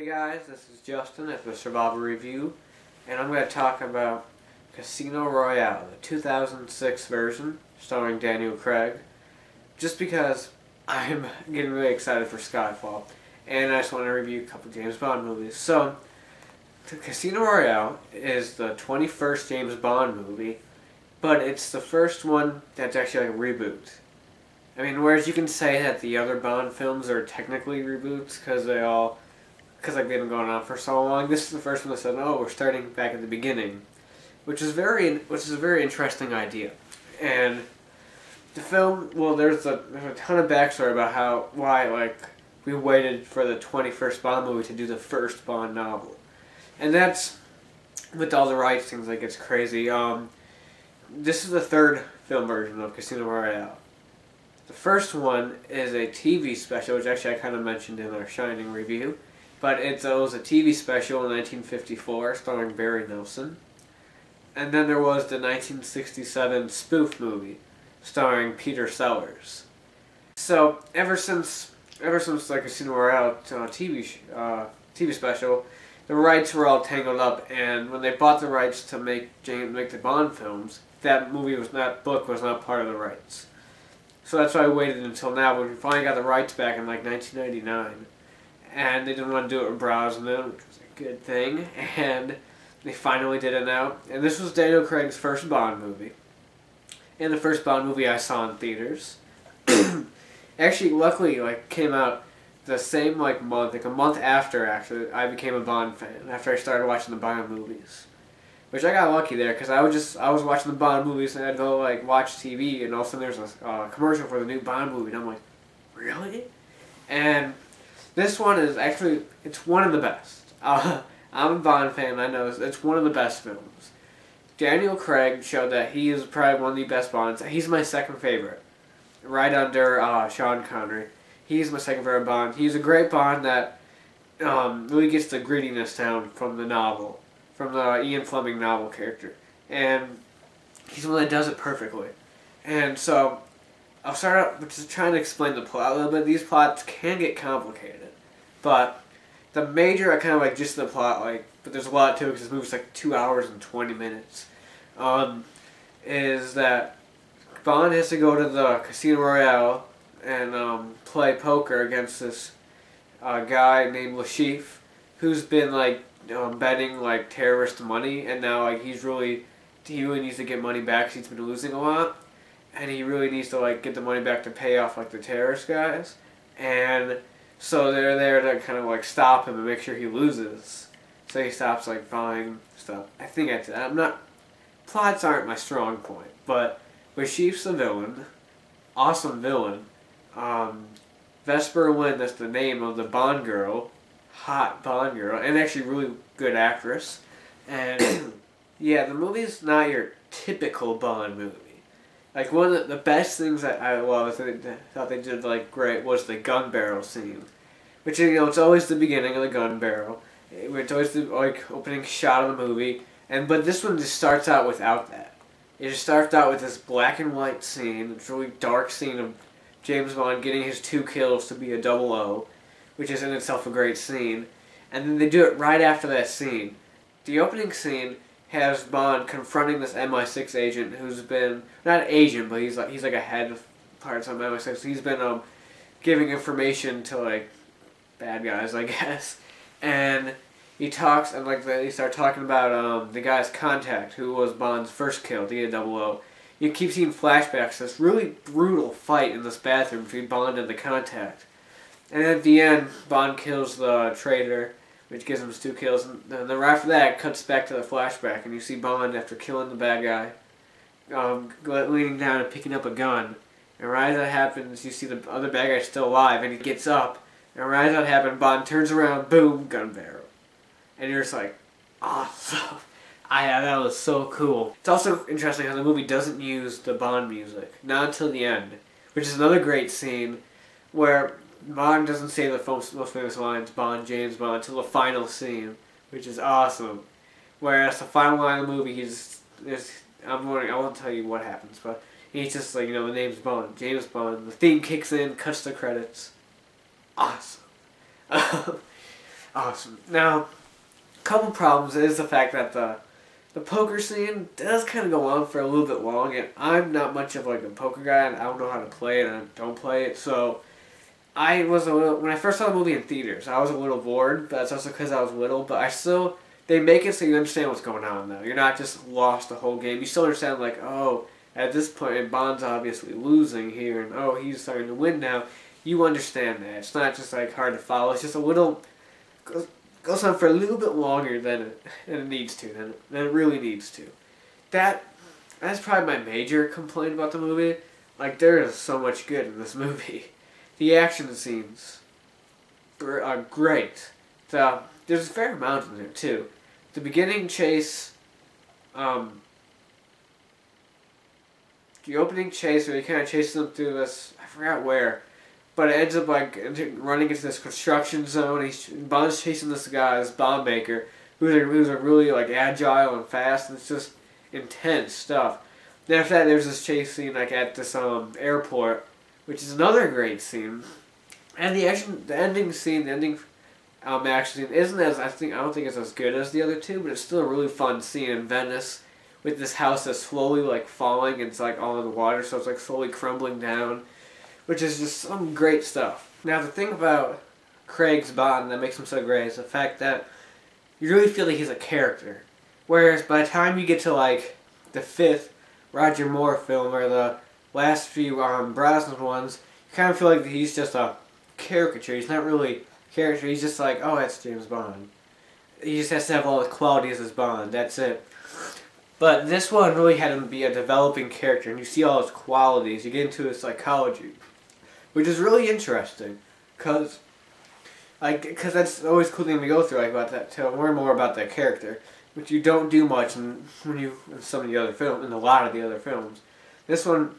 guys, this is Justin at the Survival Review, and I'm going to talk about Casino Royale, the 2006 version, starring Daniel Craig, just because I'm getting really excited for Skyfall, and I just want to review a couple James Bond movies. So, Casino Royale is the 21st James Bond movie, but it's the first one that's actually like a reboot. I mean, whereas you can say that the other Bond films are technically reboots because they've been going on for so long. This is the first one that said, "Oh, we're starting back at the beginning," which is a very interesting idea. And the film, well, there's a ton of backstory about why we waited for the 21st Bond movie to do the first Bond novel, and that's with all the rights things like it's crazy. This is the third film version of Casino Royale. The first one is a TV special, which actually I kind of mentioned in our Shining review. But it was a TV special in 1954 starring Barry Nelson. And then there was the 1967 spoof movie starring Peter Sellers. So ever since like Casino Royale TV special, the rights were all tangled up, and when they bought the rights to make the Bond films, that book was not part of the rights. So that's why I waited until now when we finally got the rights back in like 1999. And they didn't want to do it with Brosnan, which was a good thing. And they finally did it now. And this was Daniel Craig's first Bond movie. And the first Bond movie I saw in theaters. Actually, luckily, came out the same month, a month after I became a Bond fan, after I started watching the Bond movies. Which I got lucky there, because I was watching the Bond movies, and I'd go watch TV, and all of a sudden there's a commercial for the new Bond movie, and I'm like, really? And this one is actually, it's one of the best. I'm a Bond fan, I know, it's one of the best films. Daniel Craig showed that he is probably one of the best Bonds. He's my second favorite, right under Sean Connery. He's my second favorite Bond. He's a great Bond that really gets the grittiness down from the novel. From the Ian Fleming novel character. And he's the one that does it perfectly. And so, I'll start out with just trying to explain the plot a little bit. These plots can get complicated. But the major, I kind of just the plot, but there's a lot to it because this movie's 2 hours and 20 minutes. Is that Bond has to go to the Casino Royale and play poker against this guy named Lashif, who's been betting terrorist money, and now he really needs to get money back because he's been losing a lot, and he really needs to get the money back to pay off the terrorist guys, and so they're there to kind of stop him and make sure he loses. So he stops buying stuff. I think plots aren't my strong point, but Lashif's the villain, awesome villain. Vesper Lynn, that's the name of the Bond girl. Hot Bond girl, and actually really good actress. And yeah, the movie's not your typical Bond movie. One of the best things that I thought they did great was the gunbarrel scene, which it's always the beginning of the gunbarrel. It's always the opening shot of the movie, but this one just starts out without that. It just starts out with this black and white scene, this really dark scene of James Bond getting his 2 kills to be a 00. Which is in itself a great scene, and then they do it right after that scene. The opening scene has Bond confronting this MI6 agent who's been, not an agent, but he's a head of parts on MI6. He's been giving information to bad guys, I guess, and he talks and they start talking about the guy's contact who was Bond's first kill, the 00. You keep seeing flashbacks to this really brutal fight in this bathroom between Bond and the contact. And at the end, Bond kills the traitor, which gives him his 2 kills. And then right after that, it cuts back to the flashback, and you see Bond, after killing the bad guy, leaning down and picking up a gun. And right as that happens, you see the other bad guy still alive, and he gets up. And right as that happens, Bond turns around, boom, gun barrel. And you're just awesome. Yeah, that was so cool. It's also interesting how the movie doesn't use the Bond music, not until the end, which is another great scene where Bond doesn't say the most famous lines, Bond, James Bond, until the final scene, which is awesome. Whereas the final line of the movie, I won't tell you what happens, but he's just the name's Bond, James Bond. The theme kicks in, cuts the credits. Awesome. awesome. Now, a couple problems is the fact that the poker scene does kind of go on for a little bit long, and I'm not much of like a poker guy, and I don't know how to play it, and I don't play it, so I was a little, when I first saw the movie in theaters, I was a little bored, but that's also because I was little, but I still, they make it so you understand what's going on though. You're not just lost the whole game. You still understand like, oh, at this point, Bond's obviously losing here, and oh, he's starting to win now. You understand that. It's not just like hard to follow, it's just a little, goes on for a little bit longer than it needs to, than it really needs to. That's probably my major complaint about the movie. Like, there is so much good in this movie. The action scenes are great. There's a fair amount in there, too. The beginning chase, the opening chase where he kind of chases them through this, I forgot where, but it ends up like running into this construction zone. Bond's chasing this guy, this bomb maker, who's a really like agile and fast, and it's just intense stuff. Then after that, there's this chase scene like at this airport, which is another great scene. And the ending action scene isn't as I don't think it's as good as the other two, but it's still a really fun scene in Venice with this house that's slowly like falling and it's like all in the water, so it's like slowly crumbling down, which is just some great stuff. Now the thing about Craig's Bond that makes him so great is the fact that you really feel like he's a character. Whereas by the time you get to like the 5th Roger Moore film or the last few Brosnan ones, you kind of feel like he's just a caricature. He's not really a character. He's just like, oh, that's James Bond. He just has to have all the qualities as Bond. That's it. But this one really had him be a developing character, and you see all his qualities. You get into his psychology, which is really interesting, cause that's always a cool thing to go through, like about that, to learn more about that character, which you don't do much in some of the other films, in a lot of the other films. This one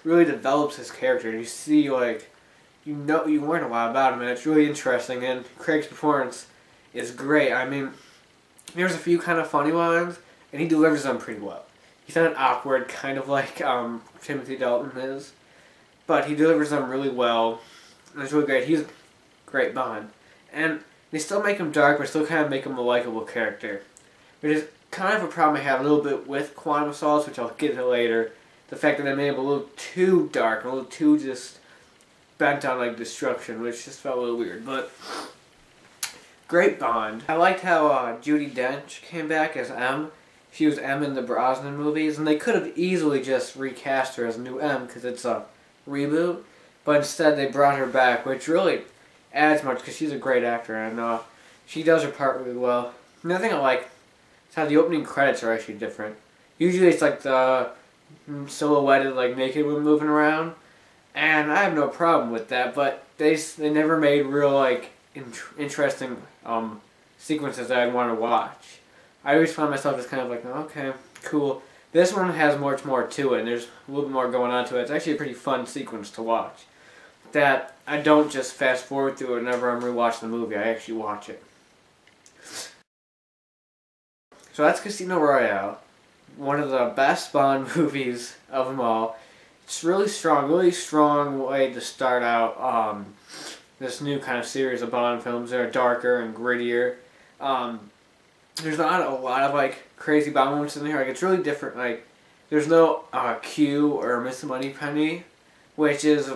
really develops his character, and you see like, you learn a lot about him, and it's really interesting. And Craig's performance is great. I mean, there's a few kind of funny lines, and he delivers them pretty well. He's not awkward, kind of like Timothy Dalton is, but he delivers them really well, and it's really great. He's a great Bond. And they still make him dark, but still kind of make him a likable character, which is kind of a problem I have a little bit with Quantum of Solace, which I'll get to later. The fact that they made him a little too dark, a little too just bent on like destruction, which just felt a little weird, but great Bond. I liked how Judi Dench came back as M. She was M in the Brosnan movies, and they could have easily just recast her as new M because it's a reboot, but instead they brought her back, which really adds much because she's a great actor, and she does her part really well. Another thing I like is how the opening credits are actually different. Usually it's like the silhouetted, like naked women moving around, and I have no problem with that, but they never made real like interesting sequences that I'd want to watch. I always find myself just kind of like, oh, okay, cool. This one has much more to it, and there's a little bit more going on to it. It's actually a pretty fun sequence to watch. That I don't just fast forward through it whenever I'm rewatching the movie. I actually watch it. So that's Casino Royale. One of the best Bond movies of them all. It's really strong way to start out this new kind of series of Bond films. They're darker and grittier. There's not a lot of like crazy Bond moments in here. Like, it's really different. Like, there's no Q or Miss Moneypenny, which is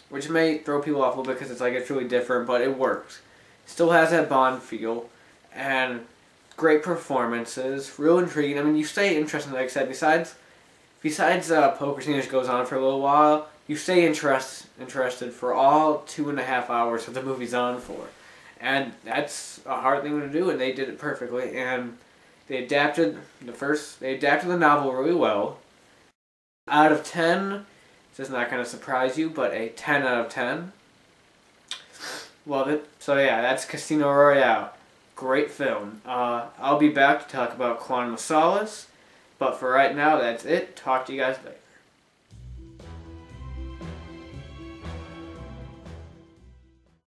which may throw people off a little bit because it's really different, but it works. Still has that Bond feel, and great performances, real intriguing. I mean, you stay interested, like I said, besides poker scene, which goes on for a little while, you stay interested for all 2.5 hours that the movie's on for. And that's a hard thing to do, and they did it perfectly, and they adapted the novel really well. Out of 10, this is not going to surprise you, but a 10 out of 10. Love it. So yeah, that's Casino Royale. Great film. I'll be back to talk about Quantum of Solace, but for right now, that's it. Talk to you guys later.